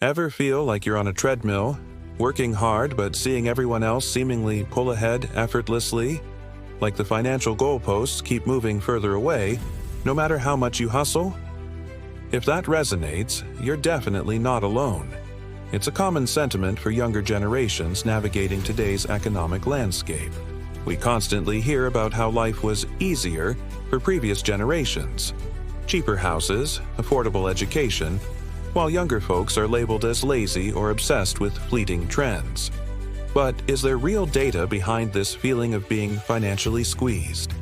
Ever feel like you're on a treadmill, working hard but seeing everyone else seemingly pull ahead effortlessly? Like the financial goalposts keep moving further away, no matter how much you hustle? If that resonates, you're definitely not alone. It's a common sentiment for younger generations navigating today's economic landscape. We constantly hear about how life was easier for previous generations. Cheaper houses, affordable education, while younger folks are labeled as lazy or obsessed with fleeting trends. But is there real data behind this feeling of being financially squeezed?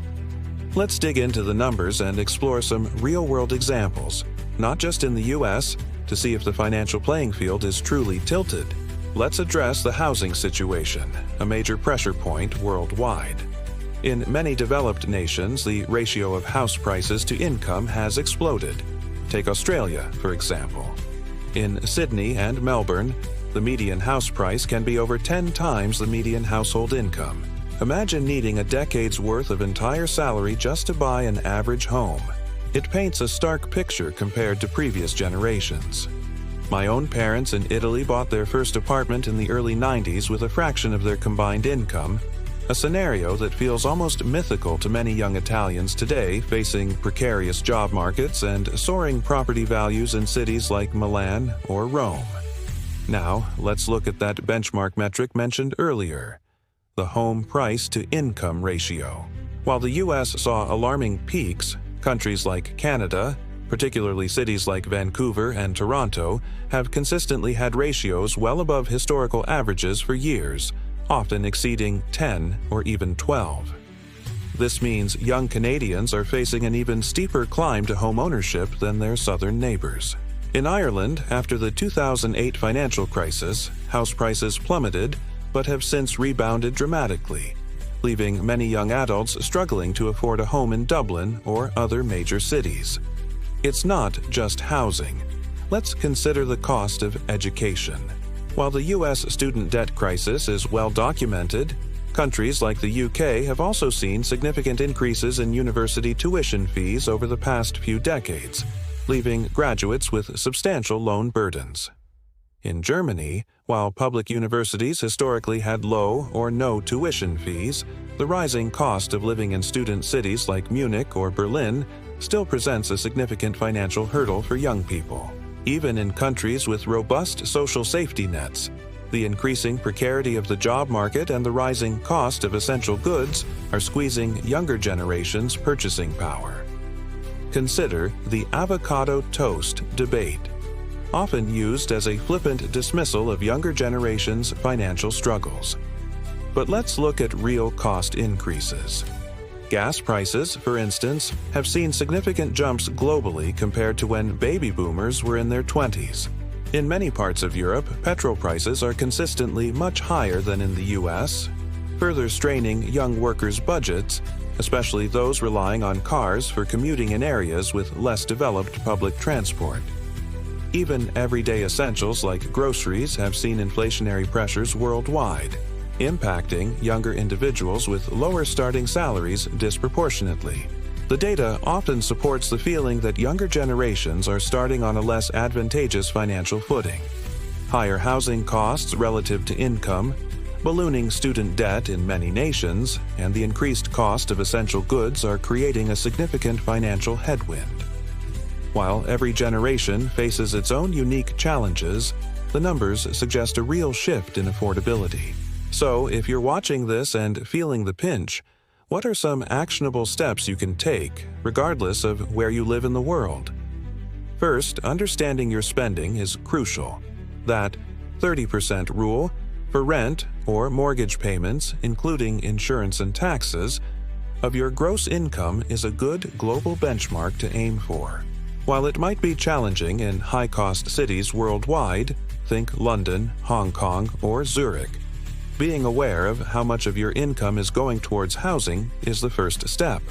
Let's dig into the numbers and explore some real-world examples, not just in the US, to see if the financial playing field is truly tilted. Let's address the housing situation, a major pressure point worldwide. In many developed nations, the ratio of house prices to income has exploded. Take Australia, for example. In Sydney and Melbourne, the median house price can be over 10 times the median household income. Imagine needing a decade's worth of entire salary just to buy an average home. It paints a stark picture compared to previous generations. My own parents in Italy bought their first apartment in the early 90s with a fraction of their combined income, a scenario that feels almost mythical to many young Italians today facing precarious job markets and soaring property values in cities like Milan or Rome. Now, let's look at that benchmark metric mentioned earlier, the home price to income ratio. While the US saw alarming peaks, countries like Canada, particularly cities like Vancouver and Toronto, have consistently had ratios well above historical averages for years, often exceeding 10 or even 12. This means young Canadians are facing an even steeper climb to home ownership than their southern neighbors. In Ireland, after the 2008 financial crisis, house prices plummeted but have since rebounded dramatically, leaving many young adults struggling to afford a home in Dublin or other major cities. It's not just housing. Let's consider the cost of education. While the US student debt crisis is well documented, countries like the UK have also seen significant increases in university tuition fees over the past few decades, leaving graduates with substantial loan burdens. In Germany, while public universities historically had low or no tuition fees, the rising cost of living in student cities like Munich or Berlin still presents a significant financial hurdle for young people. Even in countries with robust social safety nets, the increasing precarity of the job market and the rising cost of essential goods are squeezing younger generations' purchasing power. Consider the avocado toast debate, often used as a flippant dismissal of younger generations' financial struggles. But let's look at real cost increases. Gas prices, for instance, have seen significant jumps globally compared to when baby boomers were in their 20s. In many parts of Europe, petrol prices are consistently much higher than in the US, further straining young workers' budgets, especially those relying on cars for commuting in areas with less developed public transport. Even everyday essentials like groceries have seen inflationary pressures worldwide, impacting younger individuals with lower starting salaries disproportionately. The data often supports the feeling that younger generations are starting on a less advantageous financial footing. Higher housing costs relative to income, ballooning student debt in many nations, and the increased cost of essential goods are creating a significant financial headwind. While every generation faces its own unique challenges, the numbers suggest a real shift in affordability. So, if you're watching this and feeling the pinch, what are some actionable steps you can take, regardless of where you live in the world? First, understanding your spending is crucial. That 30% rule for rent or mortgage payments, including insurance and taxes, of your gross income is a good global benchmark to aim for. While it might be challenging in high-cost cities worldwide, think London, Hong Kong, or Zurich, being aware of how much of your income is going towards housing is the first step.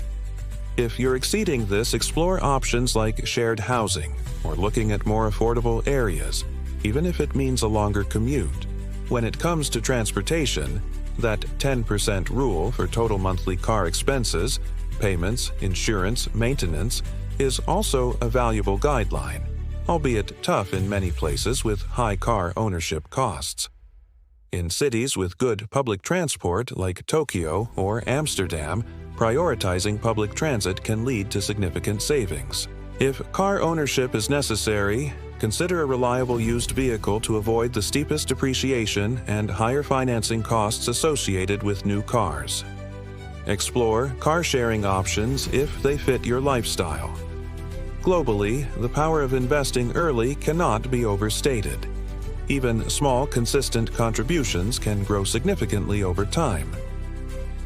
If you're exceeding this, explore options like shared housing or looking at more affordable areas, even if it means a longer commute. When it comes to transportation, that 10% rule for total monthly car expenses, payments, insurance, maintenance, is also a valuable guideline. albeit tough in many places with high car ownership costs. In cities with good public transport like Tokyo or Amsterdam, prioritizing public transit can lead to significant savings. If car ownership is necessary, consider a reliable used vehicle to avoid the steepest depreciation and higher financing costs associated with new cars. Explore car-sharing options if they fit your lifestyle. Globally, the power of investing early cannot be overstated. Even small, consistent contributions can grow significantly over time.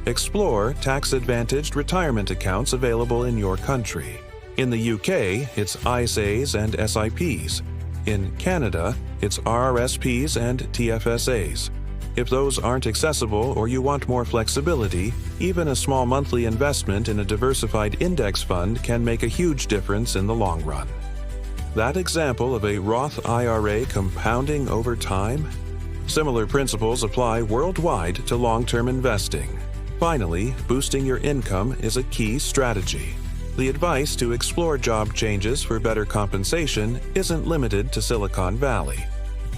Explore tax-advantaged retirement accounts available in your country. In the UK, it's ISAs and SIPs. In Canada, it's RRSPs and TFSAs. If those aren't accessible or you want more flexibility, even a small monthly investment in a diversified index fund can make a huge difference in the long run. That example of a Roth IRA compounding over time? Similar principles apply worldwide to long-term investing. Finally, boosting your income is a key strategy. The advice to explore job changes for better compensation isn't limited to Silicon Valley.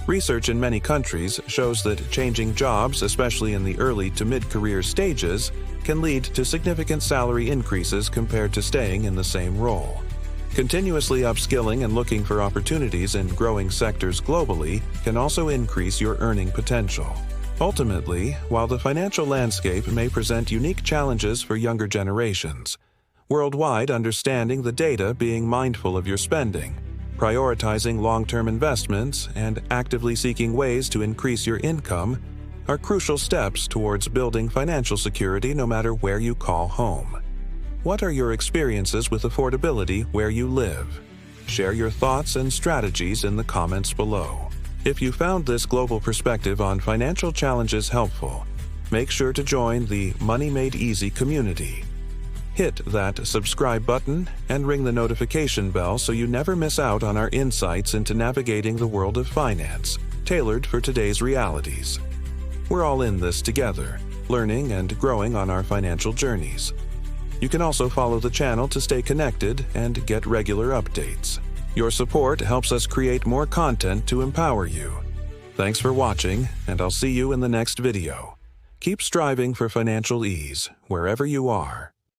Research in many countries shows that changing jobs, especially in the early to mid-career stages, can lead to significant salary increases compared to staying in the same role. Continuously upskilling and looking for opportunities in growing sectors globally can also increase your earning potential. Ultimately, while the financial landscape may present unique challenges for younger generations, worldwide understanding the data, being mindful of your spending, prioritizing long-term investments, and actively seeking ways to increase your income are crucial steps towards building financial security no matter where you call home. What are your experiences with affordability where you live? Share your thoughts and strategies in the comments below. If you found this global perspective on financial challenges helpful, make sure to join the Money Made Easy community. Hit that subscribe button and ring the notification bell so you never miss out on our insights into navigating the world of finance, tailored for today's realities. We're all in this together, learning and growing on our financial journeys. You can also follow the channel to stay connected and get regular updates. Your support helps us create more content to empower you. Thanks for watching, and I'll see you in the next video. Keep striving for financial ease, wherever you are.